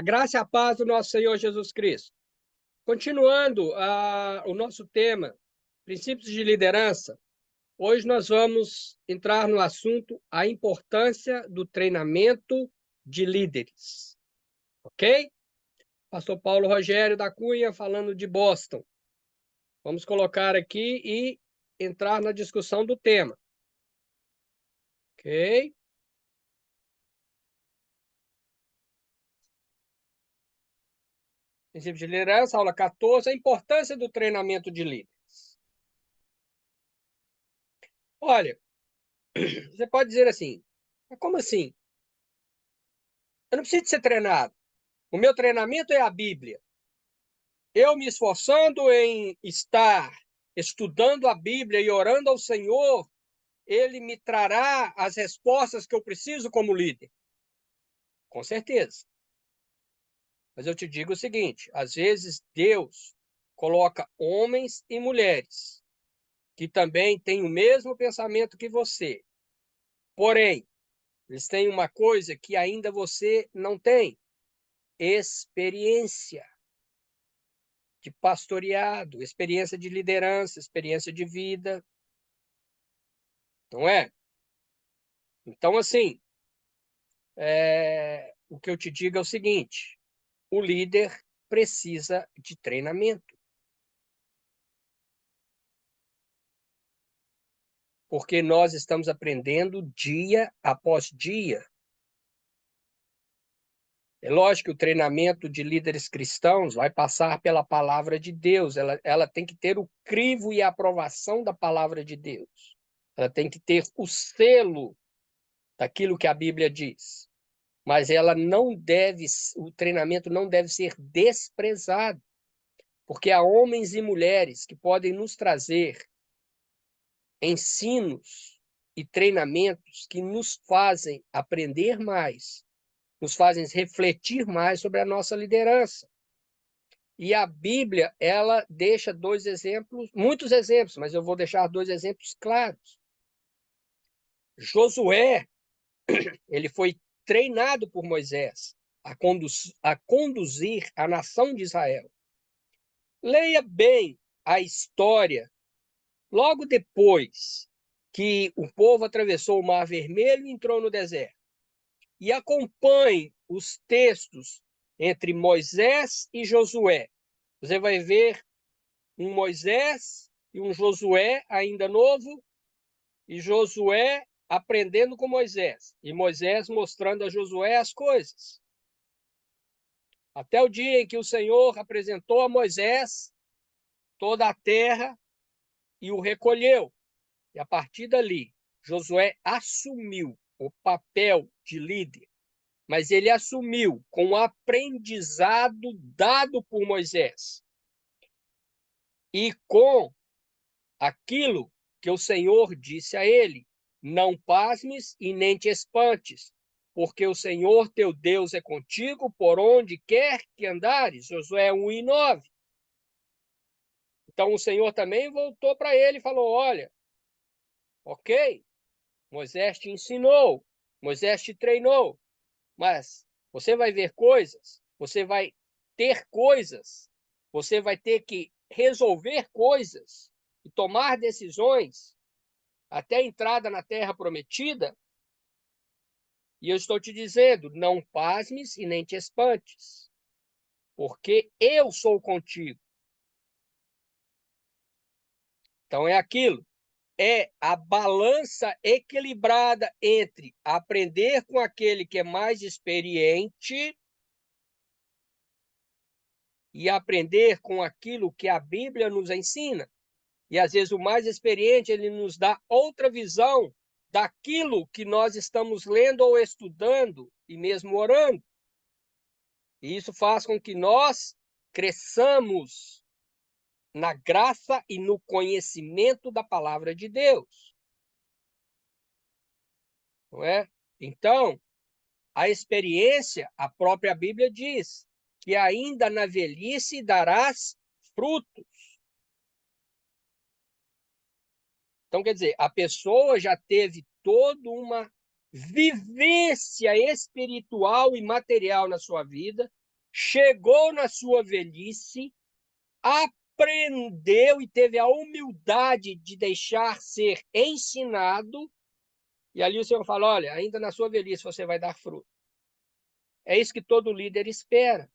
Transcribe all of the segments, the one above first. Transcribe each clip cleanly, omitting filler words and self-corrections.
A graça e a paz do nosso Senhor Jesus Cristo. Continuando o nosso tema, princípios de liderança, hoje nós vamos entrar no assunto a importância do treinamento de líderes. Ok? Pastor Paulo Rogério da Cunha falando de Boston. Vamos colocar aqui e entrar na discussão do tema. Ok? Princípios de liderança, aula 14, a importância do treinamento de líderes. Olha, você pode dizer assim, mas como assim? Eu não preciso ser treinado. O meu treinamento é a Bíblia. Eu me esforçando em estar estudando a Bíblia e orando ao Senhor, Ele me trará as respostas que eu preciso como líder. Com certeza. Mas eu te digo o seguinte, às vezes Deus coloca homens e mulheres que também têm o mesmo pensamento que você. Porém, eles têm uma coisa que ainda você não tem: experiência de pastoreado, experiência de liderança, experiência de vida, não é? Então, assim, o que eu te digo é o seguinte: o líder precisa de treinamento, porque nós estamos aprendendo dia após dia. É lógico que o treinamento de líderes cristãos vai passar pela palavra de Deus, ela tem que ter o crivo e a aprovação da palavra de Deus, ela tem que ter o selo daquilo que a Bíblia diz. Mas o treinamento não deve ser desprezado, porque há homens e mulheres que podem nos trazer ensinos e treinamentos que nos fazem aprender mais, nos fazem refletir mais sobre a nossa liderança. E a Bíblia, ela deixa dois exemplos, muitos exemplos, mas eu vou deixar dois exemplos claros. Josué, ele foi treinado por Moisés a conduzir a nação de Israel. Leia bem a história logo depois que o povo atravessou o Mar Vermelho e entrou no deserto. E acompanhe os textos entre Moisés e Josué. Você vai ver um Moisés e um Josué ainda novo, e Josué aprendendo com Moisés, e Moisés mostrando a Josué as coisas. Até o dia em que o Senhor apresentou a Moisés toda a terra e o recolheu. E a partir dali, Josué assumiu o papel de líder, mas ele assumiu com o aprendizado dado por Moisés e com aquilo que o Senhor disse a ele: não pasmes e nem te espantes, porque o Senhor teu Deus é contigo por onde quer que andares. Josué 1:9. Então o Senhor também voltou para ele e falou: olha, ok, Moisés te ensinou, Moisés te treinou, mas você vai ver coisas, você vai ter coisas, você vai ter que resolver coisas e tomar decisões até a entrada na terra prometida. E eu estou te dizendo, não pasmes e nem te espantes, porque eu sou contigo. Então é aquilo, é a balança equilibrada entre aprender com aquele que é mais experiente e aprender com aquilo que a Bíblia nos ensina. E às vezes o mais experiente, ele nos dá outra visão daquilo que nós estamos lendo ou estudando e mesmo orando. E isso faz com que nós cresçamos na graça e no conhecimento da palavra de Deus. Não é? Então, a experiência, a própria Bíblia diz que ainda na velhice darás frutos. Então, quer dizer, a pessoa já teve toda uma vivência espiritual e material na sua vida, chegou na sua velhice, aprendeu e teve a humildade de deixar ser ensinado, e ali o Senhor fala: olha, ainda na sua velhice você vai dar fruto. É isso que todo líder espera.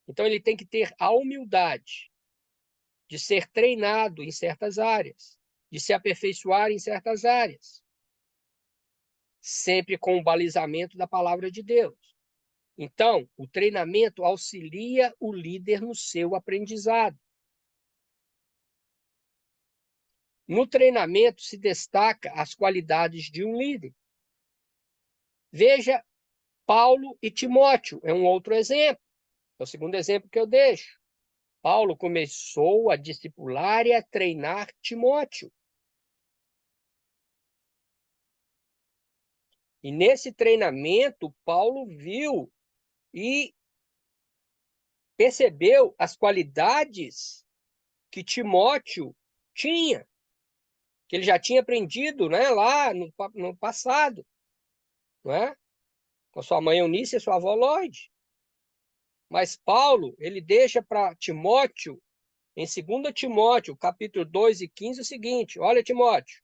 Então ele tem que ter a humildade de ser treinado em certas áreas, de se aperfeiçoar em certas áreas, sempre com o balizamento da palavra de Deus. Então, o treinamento auxilia o líder no seu aprendizado. No treinamento se destaca as qualidades de um líder. Veja Paulo e Timóteo, é um outro exemplo. É o segundo exemplo que eu deixo. Paulo começou a discipular e a treinar Timóteo. E nesse treinamento, Paulo viu e percebeu as qualidades que Timóteo tinha, que ele já tinha aprendido, né, lá no passado, não é? Com a sua mãe Eunice e sua avó Lóide. Mas Paulo, ele deixa para Timóteo, em 2 Timóteo, capítulo 2 e 15, o seguinte: olha, Timóteo,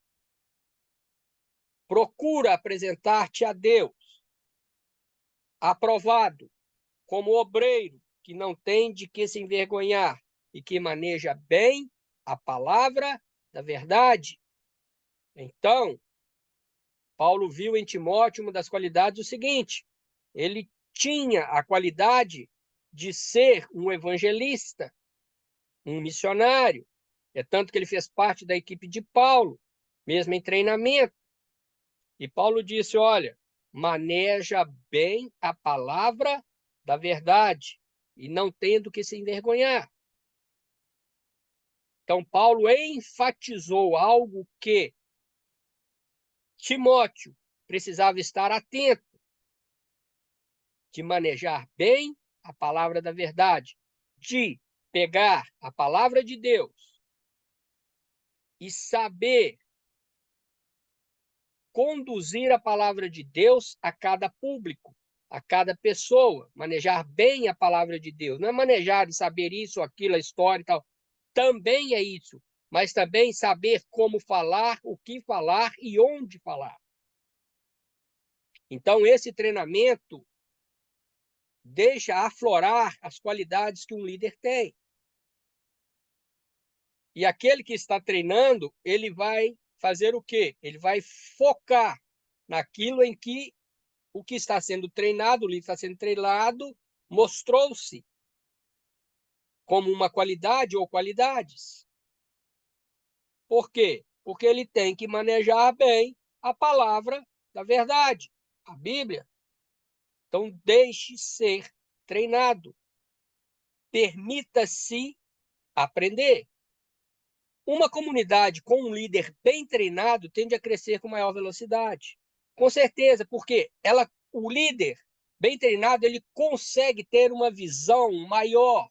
procura apresentar-te a Deus, aprovado, como obreiro, que não tem de que se envergonhar e que maneja bem a palavra da verdade. Então, Paulo viu em Timóteo uma das qualidades o seguinte: ele tinha a qualidade de ser um evangelista, um missionário. É tanto que ele fez parte da equipe de Paulo, mesmo em treinamento. E Paulo disse: olha, maneja bem a palavra da verdade e não tendo que se envergonhar. Então, Paulo enfatizou algo que Timóteo precisava estar atento, de manejar bem a palavra da verdade, de pegar a palavra de Deus e saber conduzir a palavra de Deus a cada público, a cada pessoa, manejar bem a palavra de Deus. Não é manejar e saber isso, aquilo, a história e tal. Também é isso, mas também saber como falar, o que falar e onde falar. Então, esse treinamento deixa aflorar as qualidades que um líder tem. E aquele que está treinando, ele vai fazer o quê? Ele vai focar naquilo em que o que está sendo treinado, o livro está sendo treinado, mostrou-se como uma qualidade ou qualidades. Por quê? Porque ele tem que manejar bem a palavra da verdade, a Bíblia. Então, deixe ser treinado. Permita-se aprender. Uma comunidade com um líder bem treinado tende a crescer com maior velocidade. Com certeza, porque o líder bem treinado, ele consegue ter uma visão maior,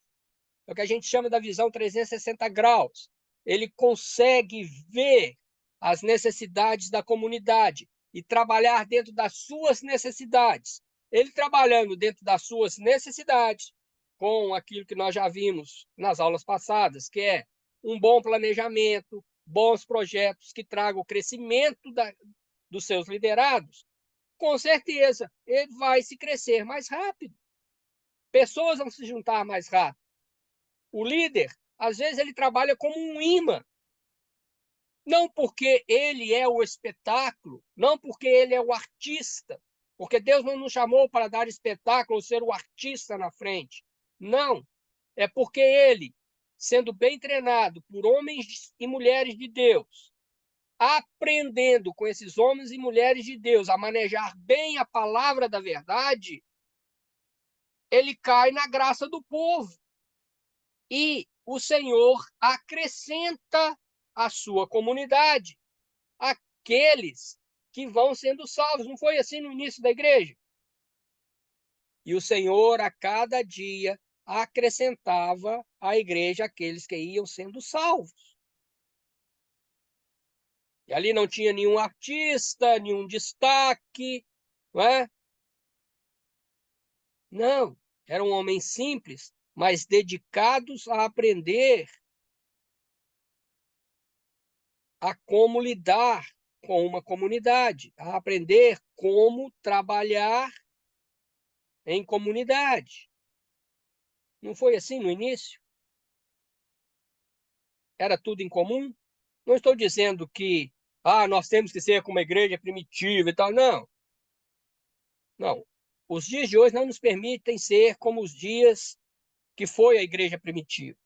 é o que a gente chama da visão 360 graus. Ele consegue ver as necessidades da comunidade e trabalhar dentro das suas necessidades. Ele trabalhando dentro das suas necessidades, com aquilo que nós já vimos nas aulas passadas, que é um bom planejamento, bons projetos que tragam o crescimento dos seus liderados, com certeza ele vai se crescer mais rápido. Pessoas vão se juntar mais rápido. O líder, às vezes, ele trabalha como um imã. Não porque ele é o espetáculo, não porque ele é o artista, porque Deus não nos chamou para dar espetáculo ou ser o artista na frente. Não. É porque ele, sendo bem treinado por homens e mulheres de Deus, aprendendo com esses homens e mulheres de Deus a manejar bem a palavra da verdade, ele cai na graça do povo. E o Senhor acrescenta à sua comunidade aqueles que vão sendo salvos. Não foi assim no início da igreja? E o Senhor, a cada dia, acrescentava à igreja aqueles que iam sendo salvos. E ali não tinha nenhum artista, nenhum destaque, não é? Não, eram homens simples, mas dedicados a aprender a como lidar com uma comunidade, a aprender como trabalhar em comunidade. Não foi assim no início? Era tudo em comum? Não estou dizendo que nós temos que ser como a igreja primitiva e tal. Não, não. Os dias de hoje não nos permitem ser como os dias que foi a igreja primitiva.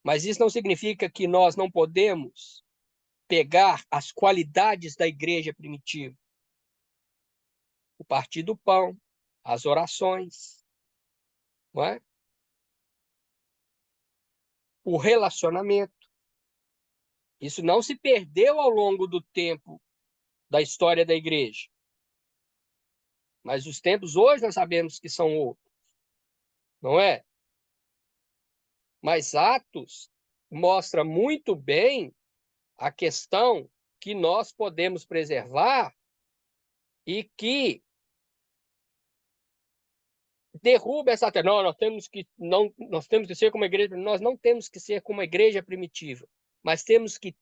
Mas isso não significa que nós não podemos pegar as qualidades da igreja primitiva. O partir do pão, as orações, não é? O relacionamento. Isso não se perdeu ao longo do tempo da história da igreja. Mas os tempos hoje nós sabemos que são outros, não é? Mas Atos mostra muito bem a questão que nós podemos preservar e que derruba essa tese. Não, nós temos que ser como a igreja, nós não temos que ser como a igreja primitiva, mas temos que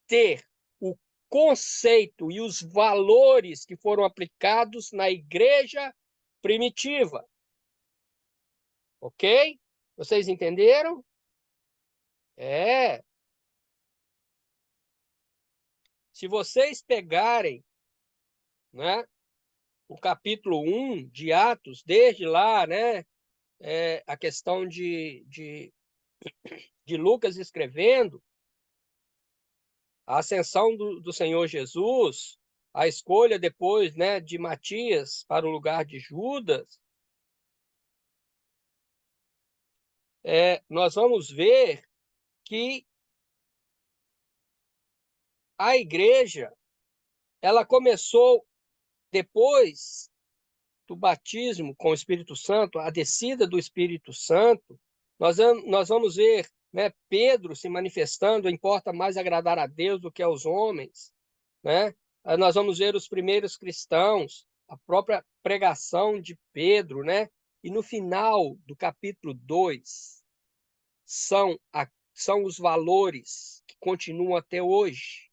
ter o conceito e os valores que foram aplicados na igreja primitiva. Ok? Vocês entenderam? É. Se vocês pegarem, né, o capítulo 1 de Atos, desde lá, né, a questão de Lucas escrevendo, a ascensão do Senhor Jesus, a escolha depois, né, de Matias para o lugar de Judas, nós vamos ver que a igreja ela começou depois do batismo com o Espírito Santo, a descida do Espírito Santo. Nós vamos ver, né, Pedro se manifestando: importa mais agradar a Deus do que aos homens, né? Nós vamos ver os primeiros cristãos, a própria pregação de Pedro, né? E no final do capítulo 2 são os valores que continuam até hoje.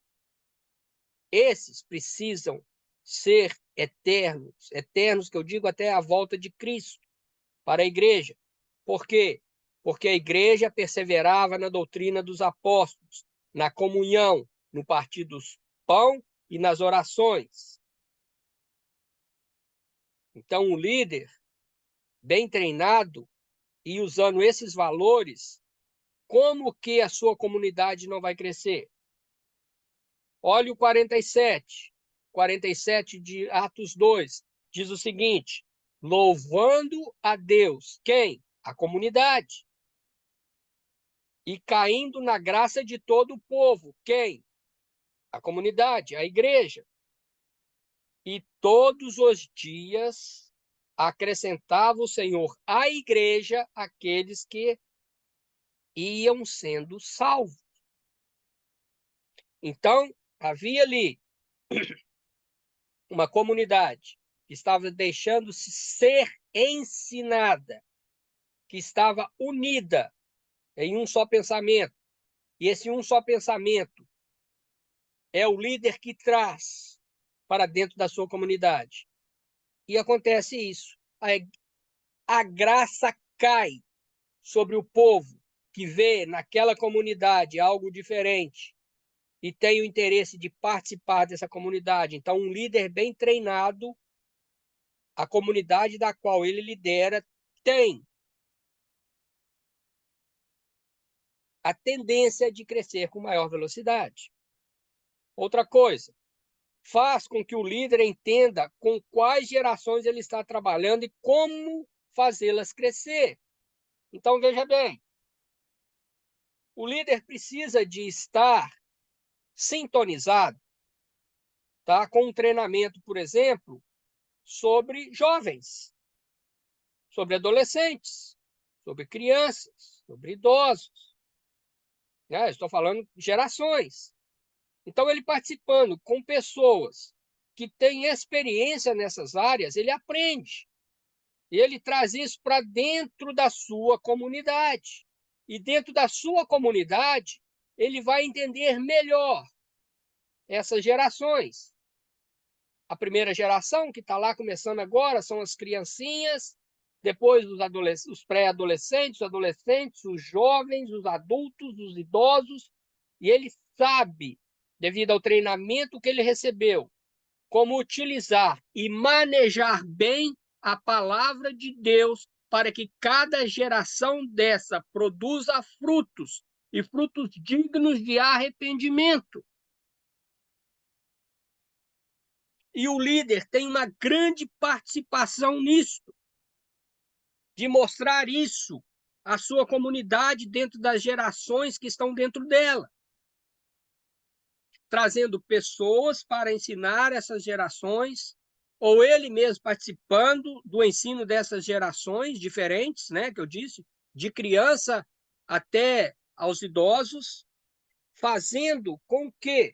Esses precisam ser eternos, eternos que eu digo até a volta de Cristo para a igreja. Por quê? Porque a igreja perseverava na doutrina dos apóstolos, na comunhão, no partir do pão e nas orações. Então, um líder bem treinado e usando esses valores, como que a sua comunidade não vai crescer? Olha o 47 de Atos 2, diz o seguinte: louvando a Deus, quem? A comunidade. E caindo na graça de todo o povo, quem? A comunidade, a igreja. E todos os dias acrescentava o Senhor à igreja aqueles que iam sendo salvos. Então, havia ali uma comunidade que estava deixando-se ser ensinada, que estava unida em um só pensamento. E esse um só pensamento é o líder que traz para dentro da sua comunidade. E acontece isso. A graça cai sobre o povo que vê naquela comunidade algo diferente e tem o interesse de participar dessa comunidade. Então, um líder bem treinado, a comunidade da qual ele lidera tem a tendência de crescer com maior velocidade. Outra coisa, faz com que o líder entenda com quais gerações ele está trabalhando e como fazê-las crescer. Então, veja bem, o líder precisa de estar sintonizado, tá, com um treinamento, por exemplo, sobre jovens, sobre adolescentes, sobre crianças, sobre idosos. Né? Estou falando de gerações. Então, ele participando com pessoas que tem experiência nessas áreas, ele aprende. E ele traz isso para dentro da sua comunidade. E dentro da sua comunidade, ele vai entender melhor essas gerações. A primeira geração, que está lá começando agora, são as criancinhas, depois os pré-adolescentes, os adolescentes, os jovens, os adultos, os idosos, e ele sabe, devido ao treinamento que ele recebeu, como utilizar e manejar bem a palavra de Deus para que cada geração dessa produza frutos, e frutos dignos de arrependimento. E o líder tem uma grande participação nisso, de mostrar isso à sua comunidade dentro das gerações que estão dentro dela, trazendo pessoas para ensinar essas gerações, ou ele mesmo participando do ensino dessas gerações diferentes, né, que eu disse, de criança até aos idosos, fazendo com que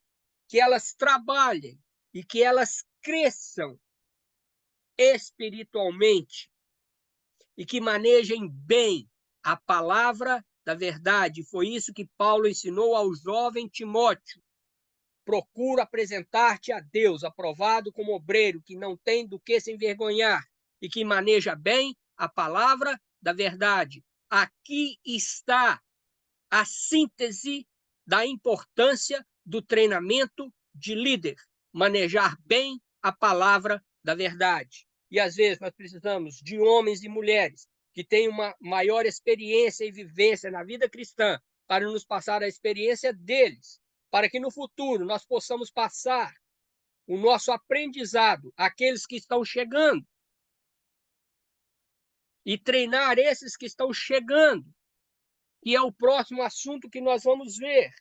elas trabalhem e que elas cresçam espiritualmente e que manejem bem a palavra da verdade. Foi isso que Paulo ensinou ao jovem Timóteo. Procura apresentar-te a Deus, aprovado como obreiro, que não tem do que se envergonhar e que maneja bem a palavra da verdade. Aqui está a síntese da importância do treinamento de líder, manejar bem a palavra da verdade. E às vezes nós precisamos de homens e mulheres que têm uma maior experiência e vivência na vida cristã para nos passar a experiência deles, para que no futuro nós possamos passar o nosso aprendizado àqueles que estão chegando e treinar esses que estão chegando, que é o próximo assunto que nós vamos ver,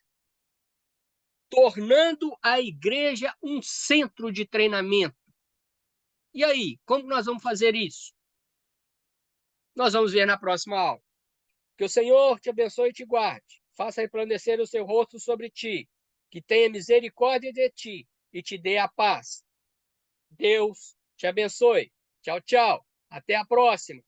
tornando a igreja um centro de treinamento. E aí, como nós vamos fazer isso? Nós vamos ver na próxima aula. Que o Senhor te abençoe e te guarde, faça resplandecer o seu rosto sobre ti, que tenha misericórdia de ti e te dê a paz. Deus te abençoe. Tchau, tchau. Até a próxima.